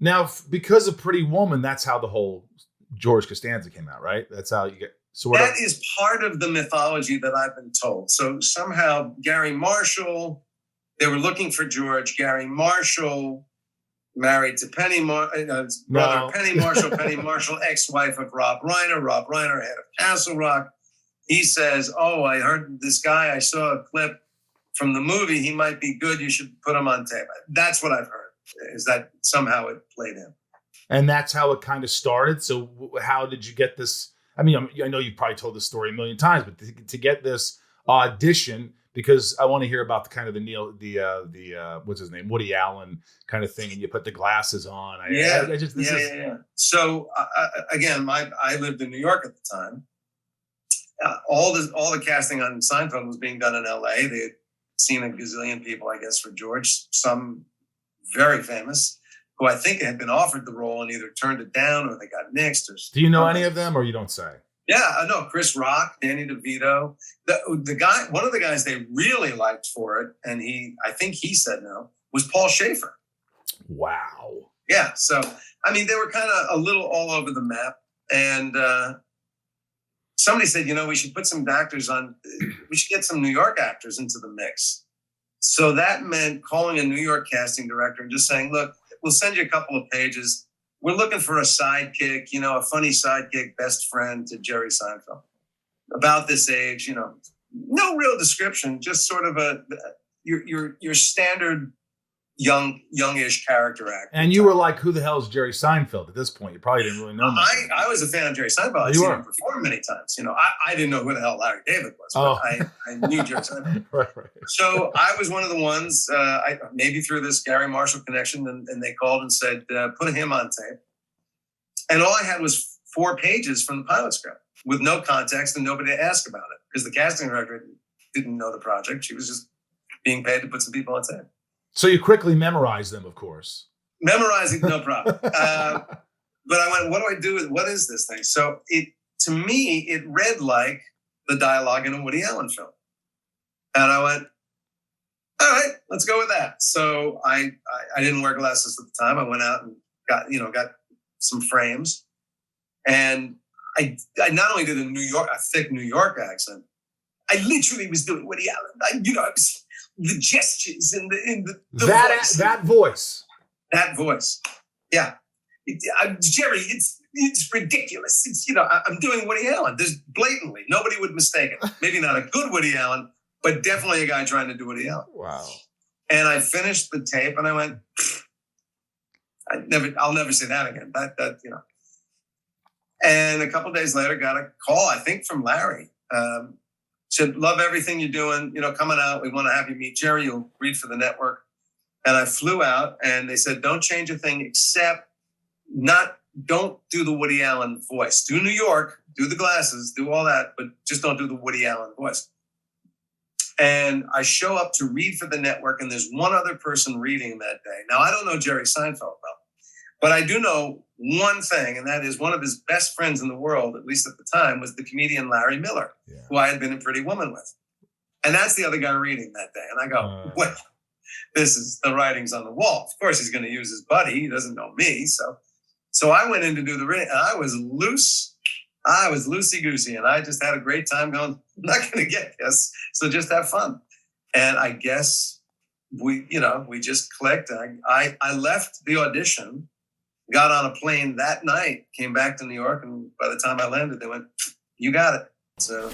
Now, because of Pretty Woman, that's how the whole George Costanza came out, right? That's how you get sort of. That is part of the mythology that I've been told. So somehow Gary Marshall, they were looking for George. Gary Marshall married to Penny brother Penny Marshall, ex-wife of Rob Reiner, head of Castle Rock. He says, "Oh, I heard this guy. I saw a clip from the movie. He might be good. You should put him on tape." That's what I've heard. Is that somehow it played in? And that's how it kind of started. So how did you get this? I mean, I know you've probably told this story a million times, but to get this audition, because I want to hear about the kind of the what's his name, Woody Allen kind of thing, and you put the glasses on. Yeah. So again, I lived in New York at the time. All the casting on Seinfeld was being done in L.A. They had seen a gazillion people, I guess, for George. Some very famous, who I think had been offered the role and either turned it down or they got nixed. Or do you know any of them, or you don't say? Yeah, I know Chris Rock, Danny DeVito. The guy, one of the guys they really liked for it, and I think he said no, was Paul Schaefer. Wow. Yeah, so I mean, they were kind of a little all over the map, and somebody said, we should put some actors on. We should get some New York actors into the mix. So that meant calling a New York casting director and just saying, "Look, we'll send you a couple of pages. We're looking for a sidekick, a funny sidekick, best friend to Jerry Seinfeld, about this age, no real description, just sort of your standard youngish character actor." And you were like, who the hell is Jerry Seinfeld at this point? You probably didn't really know much. I was a fan of Jerry Seinfeld. I've seen him perform many times. I didn't know who the hell Larry David was, but I knew Jerry Seinfeld. Right. So I was one of the ones, maybe through this Gary Marshall connection, and they called and said, put him on tape. And all I had was 4 pages from the pilot script with no context and nobody to ask about it because the casting director didn't know the project. She was just being paid to put some people on tape. So you quickly memorized them, of course. Memorizing, no problem. But I went, what is this thing? So to me, it read like the dialogue in a Woody Allen film. And I went, all right, let's go with that. So I didn't wear glasses at the time. I went out and got some frames. And I not only did a thick New York accent, I literally was doing Woody Allen. I was the gestures and the voice. That voice. Yeah. Jerry, it's ridiculous. It's, I'm doing Woody Allen. There's blatantly, nobody would mistake it. Maybe not a good Woody Allen, but definitely a guy trying to do Woody Allen. Wow. And I finished the tape and I went, I'll never say that again. That. And a couple of days later, got a call, I think from Larry. Said, love everything you're doing, coming out. We want to have you meet Jerry. You'll read for the network. And I flew out and they said, don't change a thing except don't do the Woody Allen voice. Do New York, do the glasses, do all that, but just don't do the Woody Allen voice. And I show up to read for the network and there's one other person reading that day. Now, I don't know Jerry Seinfeld well, but I do know one thing, and that is one of his best friends in the world, at least at the time, was the comedian Larry Miller, who I had been in Pretty Woman with. And that's the other guy reading that day. And I go, well, this is the writing's on the wall. Of course, he's going to use his buddy. He doesn't know me. So I went in to do the reading, and I was loose. I was loosey-goosey, and I just had a great time going, I'm not going to get this, so just have fun. And I guess we just clicked. I left the audition, got on a plane that night, came back to New York, and by the time I landed, they went, you got it. So